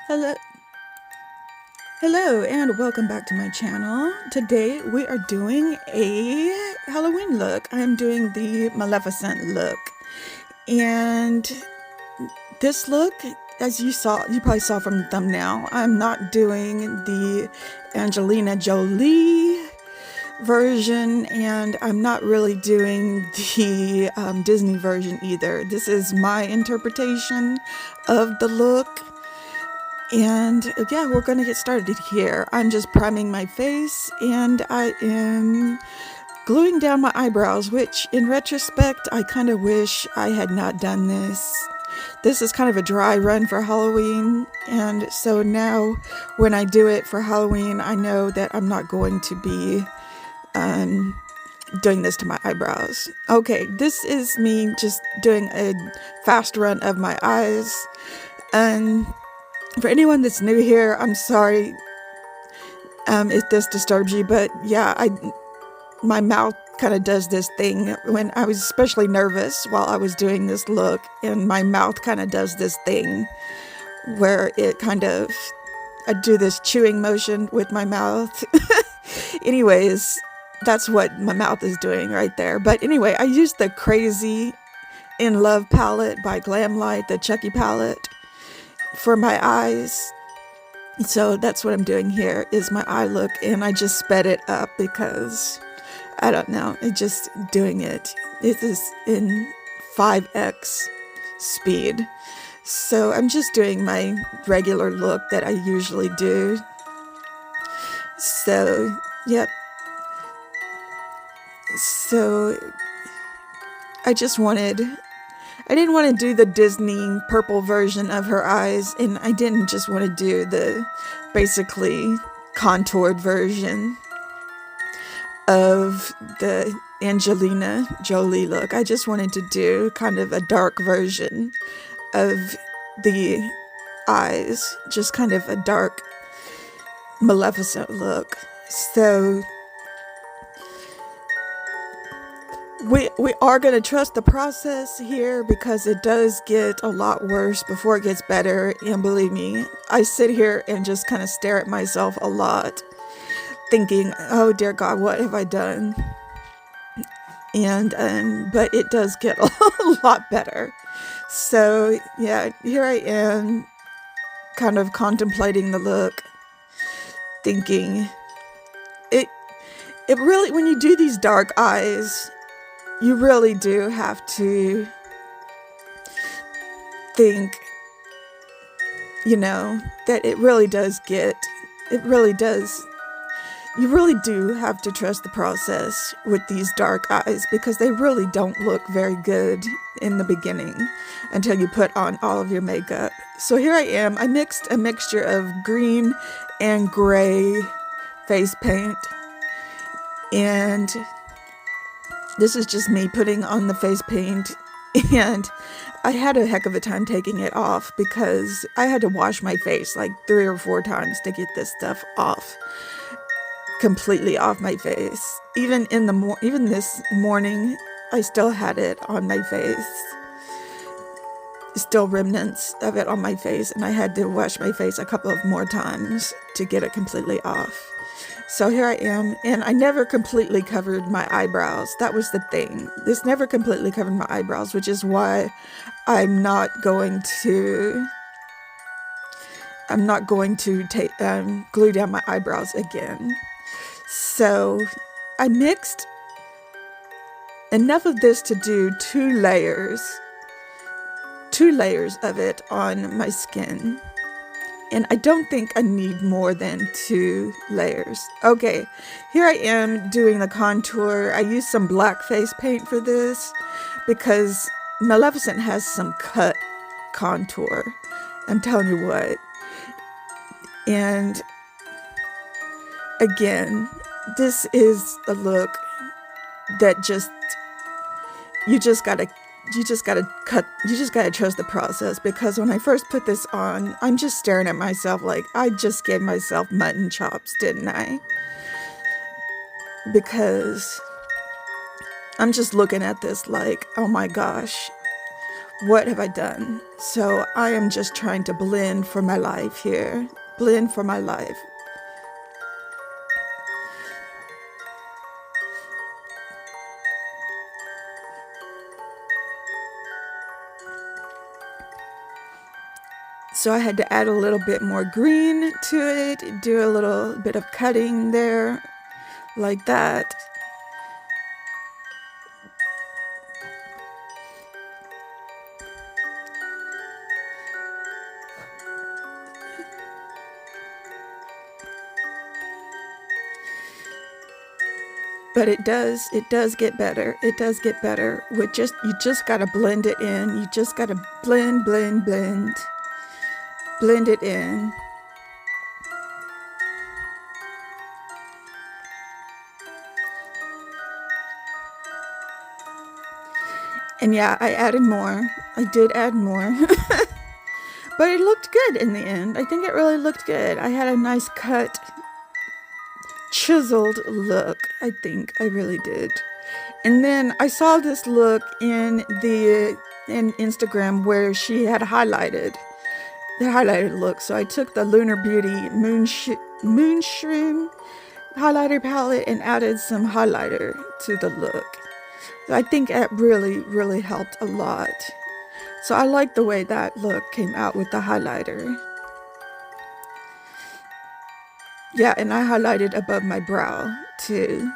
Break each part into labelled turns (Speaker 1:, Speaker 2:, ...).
Speaker 1: Hello, hello, and welcome back to my channel. Today we are doing a Halloween look. I'm doing the Maleficent look, and this look, as you probably saw from the thumbnail, I'm not doing the Angelina Jolie version, and I'm not really doing the Disney version either. This is my interpretation of the look. And yeah, we're going to get started here. I'm just priming my face and I am gluing down my eyebrows, which in retrospect, I kind of wish I had not done this. This is kind of a dry run for Halloween. And so now when I do it for Halloween, I know that I'm not going to be doing this to my eyebrows. Okay, this is me just doing a fast run of my eyes. And for anyone that's new here, I'm sorry if this disturbs you, but yeah, my mouth kind of does this thing when I was especially nervous while I was doing this look, and my mouth kind of does this thing where I do this chewing motion with my mouth. Anyways, that's what my mouth is doing right there. But anyway, I used the Crazy in Love palette by Glamlight, the Chucky palette, for my eyes. So that's what I'm doing here is my eye look, and I just sped it up because I don't know, it's just doing it. It is in 5x speed. So I'm just doing my regular look that I usually do. So, yep. So I didn't want to do the Disney purple version of her eyes, and I didn't just want to do the basically contoured version of the Angelina Jolie look. I just wanted to do kind of a dark version of the eyes, just kind of a dark Maleficent look. So we are going to trust the process here because it does get a lot worse before it gets better. And believe me, I sit here and just kind of stare at myself a lot, thinking, oh dear God, what have I done? And but it does get a lot better. So yeah, here I am kind of contemplating the look, thinking it really, when you do these dark eyes, you really do have to think, that it really does, you really do have to trust the process with these dark eyes because they really don't look very good in the beginning until you put on all of your makeup. So here I am. I mixed a mixture of green and gray face paint, and this is just me putting on the face paint, and I had a heck of a time taking it off because I had to wash my face like 3 or 4 times to get this stuff off, completely off my face. Even this morning, I still had it on my face, still remnants of it on my face, and I had to wash my face a couple of more times to get it completely off. So here I am, and I never completely covered my eyebrows. That was the thing. This never completely covered my eyebrows, which is why I'm not going to take glue down my eyebrows again. So I mixed enough of this to do 2 layers of it on my skin. And I don't think I need more than 2 layers. Okay, here I am doing the contour. I used some black face paint for this because Maleficent has some cut contour. I'm telling you what. And again, this is a look that you just gotta trust the process, because when I first put this on, I'm just staring at myself like I just gave myself mutton chops, didn't I? Because I'm just looking at this like, oh my gosh, What have I done? So I am just trying to blend for my life here. Blend for my life. So I had to add a little bit more green to it, do a little bit of cutting there, like that. But it does get better. It does get better with you just gotta blend it in. You just gotta blend it in. And yeah, I added more. I did add more. But it looked good in the end. I think it really looked good. I had a nice cut, chiseled look. I think I really did. And then I saw this look in Instagram where she had highlighted the highlighted look. So I took the Lunar Beauty Moonshroom highlighter palette and added some highlighter to the look. So I think that really helped a lot. So I like the way that look came out with the highlighter. Yeah, and I highlighted above my brow too.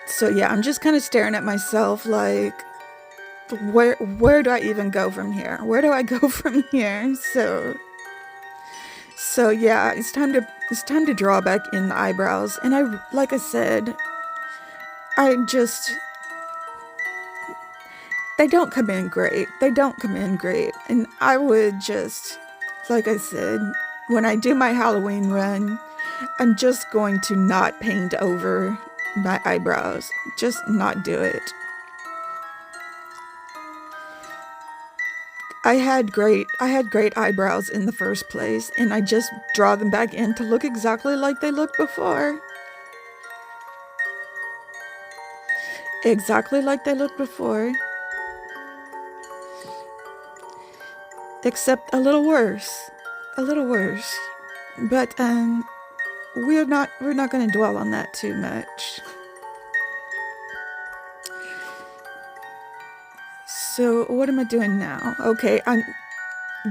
Speaker 1: So yeah, I'm just kind of staring at myself like, where do I even go from here? Where do I go from here? So yeah, it's time to draw back in the eyebrows. And like I said, they don't come in great. And I would just, like I said, when I do my Halloween run, I'm just going to not paint over my eyebrows. Just not do it. I had great eyebrows in the first place, and I just draw them back in to look exactly like they looked before. Exactly like they looked before. Except a little worse. But we're not going to dwell on that too much. So what am I doing now? Okay,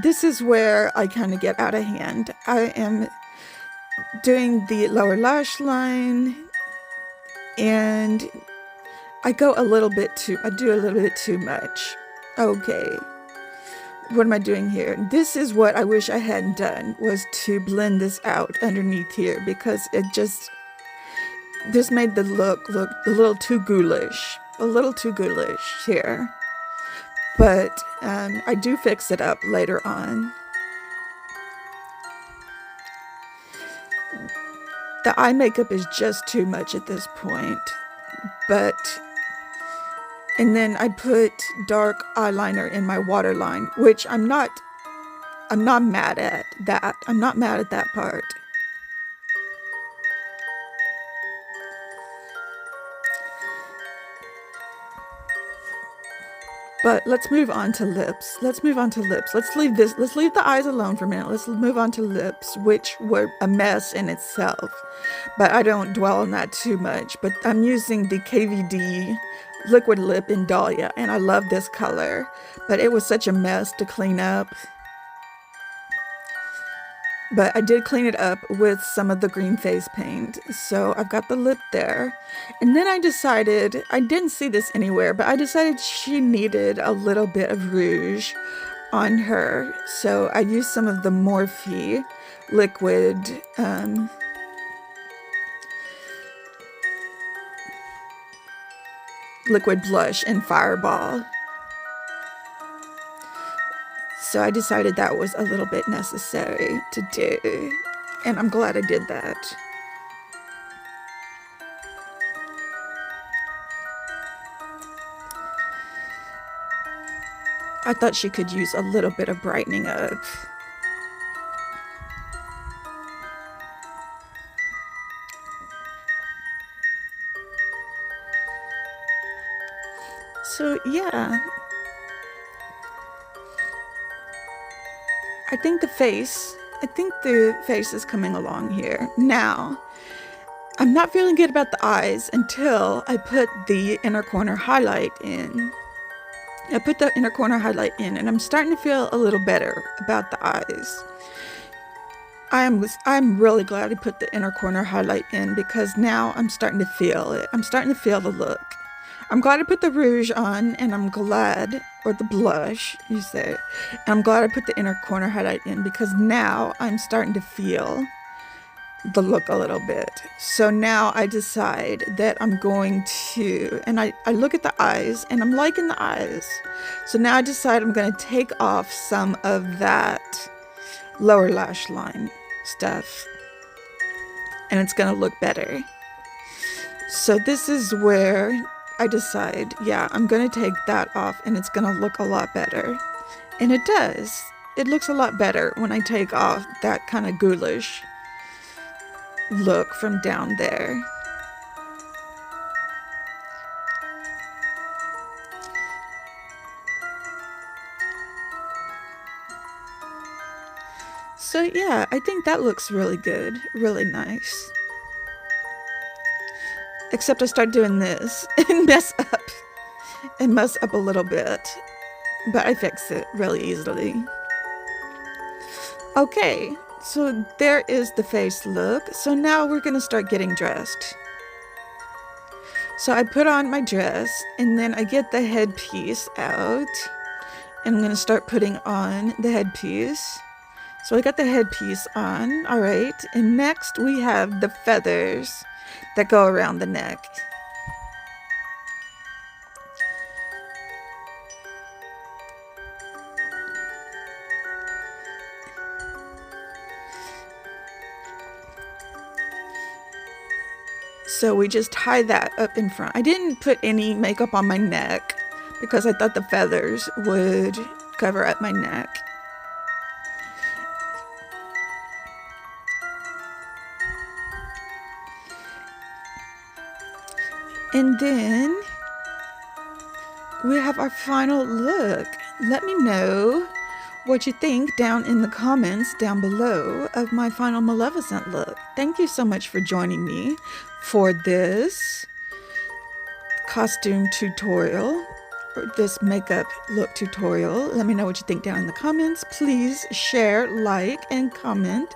Speaker 1: this is where I kind of get out of hand. I am doing the lower lash line, and I do a little bit too much. Okay. What am I doing here? This is what I wish I hadn't done, was to blend this out underneath here, because this made the look a little too ghoulish here. But I do fix it up later on. The eye makeup is just too much at this point, and then I put dark eyeliner in my waterline, which I'm not mad at that. I'm not mad at that part. But let's move on to lips. Let's leave the eyes alone for a minute. Let's move on to lips, which were a mess in itself. But I don't dwell on that too much. But I'm using the KVD liquid lip in Dahlia, and I love this color. But it was such a mess to clean up. But I did clean it up with some of the green face paint. So I've got the lip there. And then I decided, I didn't see this anywhere, but I decided she needed a little bit of rouge on her. So I used some of the Morphe liquid blush in Fireball. So I decided that was a little bit necessary to do, and I'm glad I did that. I thought she could use a little bit of brightening up. So yeah, I think the face is coming along here. Now, I'm not feeling good about the eyes until I put the inner corner highlight in. I put the inner corner highlight in and I'm starting to feel a little better about the eyes. I'm really glad I put the inner corner highlight in because now I'm starting to feel it. I'm starting to feel the look. I'm glad I put the rouge on and I'm glad, or the blush, you say, and I'm glad I put the inner corner highlight in because now I'm starting to feel the look a little bit. So now I decide that I'm going to, and I look at the eyes and I'm liking the eyes. So now I decide I'm going to take off some of that lower lash line stuff and it's going to look better. So this is where I decide, yeah, I'm going to take that off and it's going to look a lot better. And it does. It looks a lot better when I take off that kind of ghoulish look from down there. So yeah, I think that looks really good, really nice. Except I start doing this and mess up a little bit, but I fix it really easily. Okay, so there is the face look. So now we're gonna start getting dressed. So I put on my dress and then I get the headpiece out and I'm gonna start putting on the headpiece. So I got the headpiece on, all right, and next we have the feathers that go around the neck. So we just tie that up in front. I didn't put any makeup on my neck because I thought the feathers would cover up my neck. And then we have our final look. Let me know what you think down in the comments down below of my final Maleficent look. Thank you so much for joining me for this costume tutorial, or this makeup look tutorial. Let me know what you think down in the comments. Please share, like, and comment.